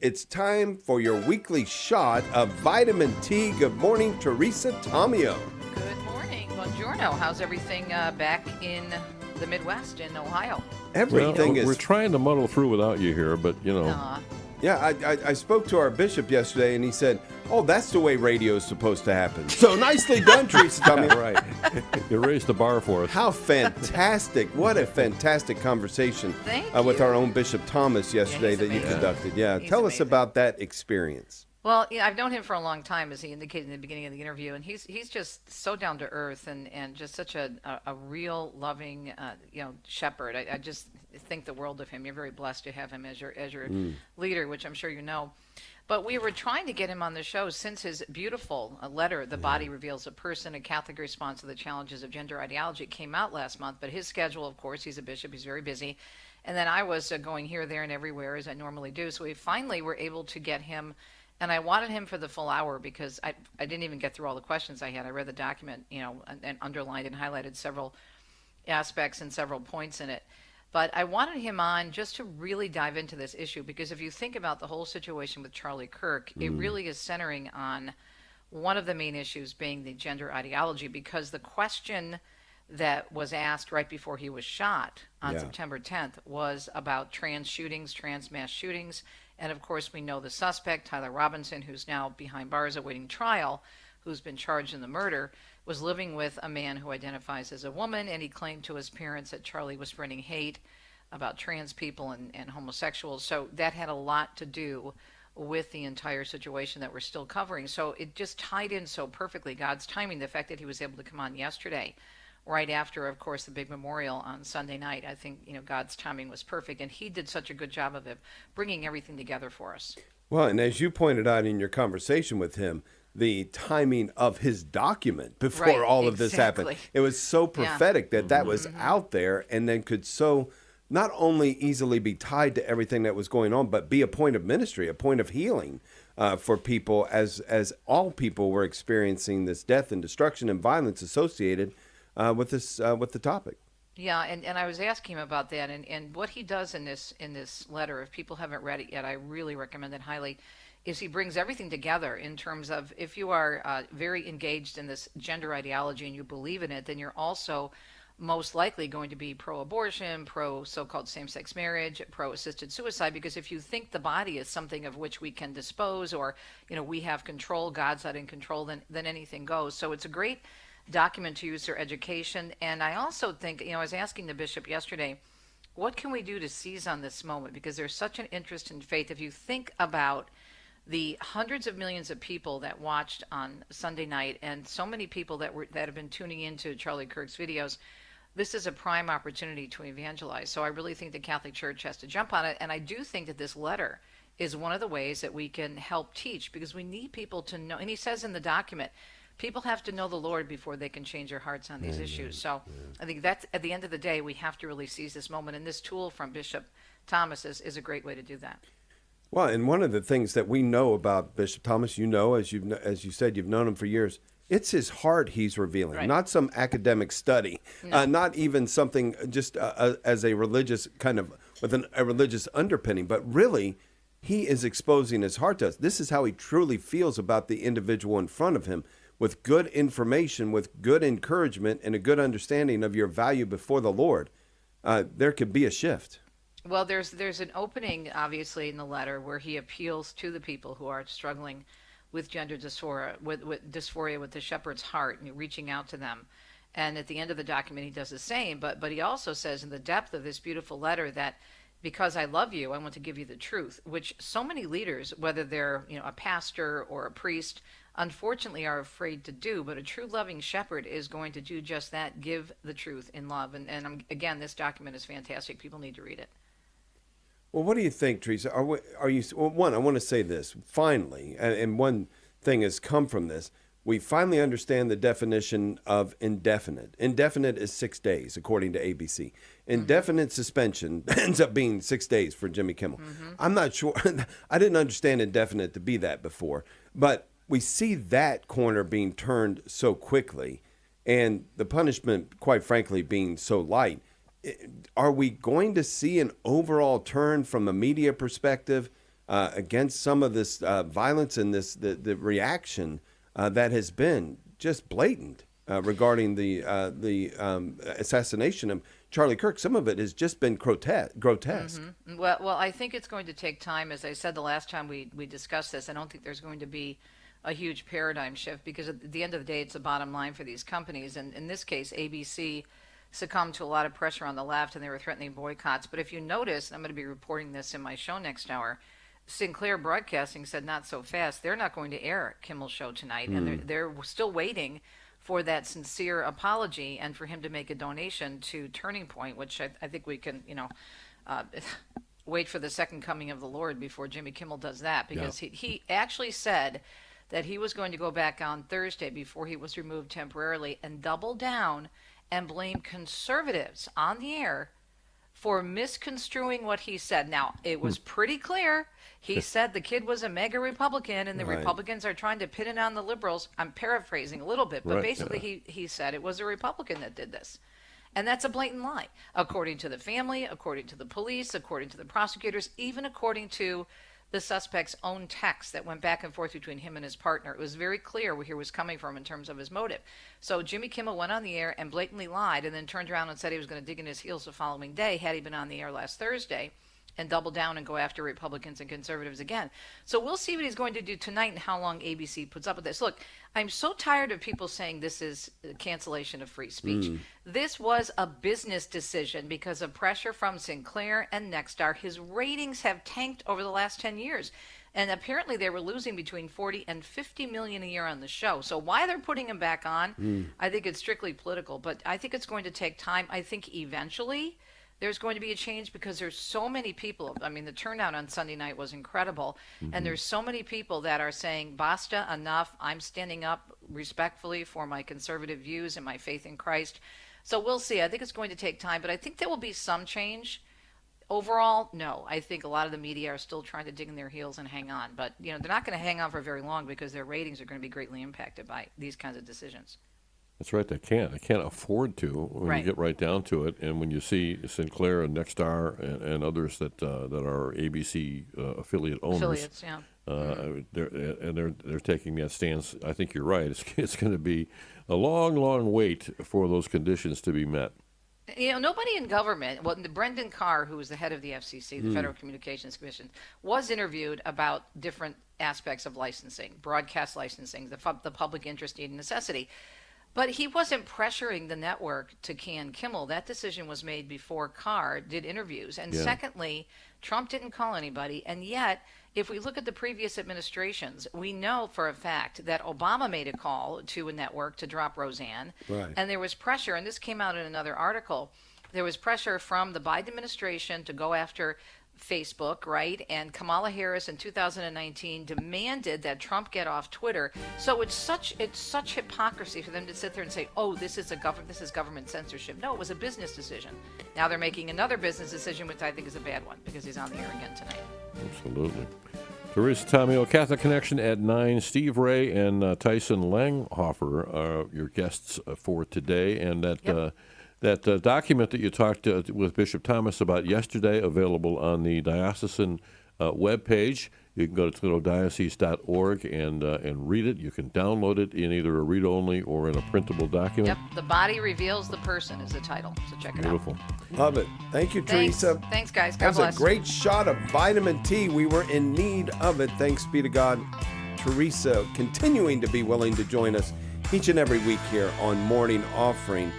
It's time for your weekly shot of vitamin T. Good morning, Teresa Tomeo. Good morning. Buongiorno. How's everything back in the Midwest in Ohio? Everything We're is... trying to muddle through without you here, but, you know. Yeah, I spoke to our bishop yesterday, and he said, oh, that's the way radio is supposed to happen. So nicely done, Teresa Tomeo. Right. You raised the bar for us. How fantastic. What a fantastic conversation with our own Bishop Thomas yesterday that you conducted. Yeah, He's tell us amazing. about that experience. Well, yeah, I've known him for a long time, as he indicated in the beginning of the interview, and he's just so down to earth and just such a real loving shepherd. I just think the world of him. You're very blessed to have him as your leader, which I'm sure you know. But we were trying to get him on the show since his beautiful letter, "The Body Reveals a Person: A Catholic Response to the Challenges of Gender Ideology," came out last month. But his schedule, of course, he's a bishop, he's very busy. And then I was going here, there, and everywhere, as I normally do. So we finally were able to get him. And I wanted him for the full hour because I didn't even get through all the questions I had. I read the document, and underlined and highlighted several aspects and several points in it. But I wanted him on just to really dive into this issue, because if you think about the whole situation with Charlie Kirk, it really is centering on one of the main issues being the gender ideology, because the question that was asked right before he was shot on September 10th was about trans shootings, trans mass shootings. And of course, we know the suspect, Tyler Robinson, who's now behind bars awaiting trial, who's been charged in the murder, was living with a man who identifies as a woman, and he claimed to his parents that Charlie was spreading hate about trans people and homosexuals. So that had a lot to do with the entire situation that we're still covering. So it just tied in so perfectly, God's timing, the fact that he was able to come on yesterday, right after, of course, the big memorial on Sunday night. I think, God's timing was perfect, and he did such a good job of it, bringing everything together for us. Well, and as you pointed out in your conversation with him, the timing of his document before all of this happened, it was so prophetic that was out there, and then could so not only easily be tied to everything that was going on, but be a point of ministry, a point of healing for people, as all people were experiencing this death and destruction and violence associated with the topic. Yeah, and I was asking him about that, and what he does in this letter, if people haven't read it yet, I really recommend it highly, is he brings everything together in terms of, if you are very engaged in this gender ideology and you believe in it, then you're also most likely going to be pro-abortion, pro so-called same-sex marriage, pro-assisted suicide, because if you think the body is something of which we can dispose, or we have control, God's not in control, then anything goes. So it's a great document to use for education. And I also think, I was asking the bishop yesterday, what can we do to seize on this moment? Because there's such an interest in faith. If you think about the hundreds of millions of people that watched on Sunday night, and so many people that have been tuning into Charlie Kirk's videos, this is a prime opportunity to evangelize. So I really think the Catholic Church has to jump on it. And I do think that this letter is one of the ways that we can help teach, because we need people to know. And he says in the document, people have to know the Lord before they can change their hearts on these issues. So I think that's, at the end of the day, we have to really seize this moment. And this tool from Bishop Thomas is a great way to do that. Well, and one of the things that we know about Bishop Thomas, as you said, you've known him for years, it's his heart he's revealing, Right. not some academic study, not even something just as a religious kind of, with a religious underpinning, but really he is exposing his heart to us. This is how he truly feels about the individual in front of him, with good information, with good encouragement, and a good understanding of your value before the Lord. There could be a shift. Well, there's an opening, obviously, in the letter where he appeals to the people who are struggling with gender dysphoria, with dysphoria, with the shepherd's heart, and reaching out to them. And at the end of the document, he does the same. But he also says in the depth of this beautiful letter that, because I love you, I want to give you the truth, which so many leaders, whether they're a pastor or a priest, unfortunately are afraid to do. But a true loving shepherd is going to do just that, give the truth in love. And again, this document is fantastic. People need to read it. Well, what do you think, Teresa? Are you? Well, one, I want to say this finally, and one thing has come from this. We finally understand the definition of indefinite. Indefinite is 6 days, according to ABC. Indefinite suspension ends up being 6 days for Jimmy Kimmel. I'm not sure. I didn't understand indefinite to be that before, but we see that corner being turned so quickly, and the punishment, quite frankly, being so light. Are we going to see an overall turn from a media perspective against some of this violence and the reaction that has been just blatant regarding the assassination of Charlie Kirk. Some of it has just been grotesque. Mm-hmm. Well, I think it's going to take time. As I said the last time we discussed this, I don't think there's going to be a huge paradigm shift, because at the end of the day, it's a bottom line for these companies. And in this case, ABC succumbed to a lot of pressure on the left, and they were threatening boycotts. But if you notice, and I'm going to be reporting this in my show next hour, Sinclair Broadcasting said not so fast. They're not going to air Kimmel's show tonight, and they're still waiting for that sincere apology and for him to make a donation to Turning Point, which I think we can, wait for the second coming of the Lord before Jimmy Kimmel does that, because he actually said that he was going to go back on Thursday before he was removed temporarily and double down and blame conservatives on the air for misconstruing what he said. Now, it was pretty clear. He said the kid was a mega Republican and the Republicans are trying to pin it on the liberals. I'm paraphrasing a little bit, but basically he said it was a Republican that did this. And that's a blatant lie, according to the family, according to the police, according to the prosecutors, even according to the suspect's own text that went back and forth between him and his partner. It was very clear where he was coming from in terms of his motive. So Jimmy Kimmel went on the air and blatantly lied, and then turned around and said he was going to dig in his heels the following day had he been on the air last Thursday, and double down and go after Republicans and conservatives again. So we'll see what he's going to do tonight and how long ABC puts up with this. Look, I'm so tired of people saying this is cancellation of free speech. This was a business decision because of pressure from Sinclair and Nexstar. His ratings have tanked over the last 10 years. And apparently they were losing between 40 and 50 million a year on the show. So why they're putting him back on, I think it's strictly political. But I think it's going to take time. I think eventually there's going to be a change, because there's so many people. I mean, the turnout on Sunday night was incredible. And there's so many people that are saying, basta, enough. I'm standing up respectfully for my conservative views and my faith in Christ. So we'll see. I think it's going to take time, but I think there will be some change. Overall, no. I think a lot of the media are still trying to dig in their heels and hang on. But, they're not going to hang on for very long, because their ratings are going to be greatly impacted by these kinds of decisions. That's right. They can't afford to when you get right down to it. And when you see Sinclair and Nexstar and others that are ABC affiliate owners, they're taking that stance. I think you're right. It's going to be a long, long wait for those conditions to be met. Nobody in government, Brendan Carr, who was the head of the FCC, the Federal Communications Commission, was interviewed about different aspects of licensing, broadcast licensing, the public interest, need, and necessity. But he wasn't pressuring the network to can Kimmel. That decision was made before Carr did interviews. And secondly, Trump didn't call anybody. And yet, if we look at the previous administrations, we know for a fact that Obama made a call to a network to drop Roseanne. Right. And there was pressure, and this came out in another article, there was pressure from the Biden administration to go after Facebook, right? And Kamala Harris in 2019 demanded that Trump get off Twitter. So it's such hypocrisy for them to sit there and say, "Oh, this is government censorship." No, it was a business decision. Now they're making another business decision, which I think is a bad one, because he's on the air again tonight. Absolutely. Teresa Tomeo, Catholic Connection at 9. Steve Ray and Tyson Langhofer are your guests for today, and that document that you talked with Bishop Thomas about yesterday, available on the diocesan webpage. You can go to toledodiocese.org and read it. You can download it in either a read-only or in a printable document. Yep, The Body Reveals the Person is the title, so check it Beautiful. out. Love it. Thank you, Teresa. Thanks, guys. God That was bless. a great shot of vitamin T. We were in need of it. Thanks be to God. Teresa continuing to be willing to join us each and every week here on Morning Offering.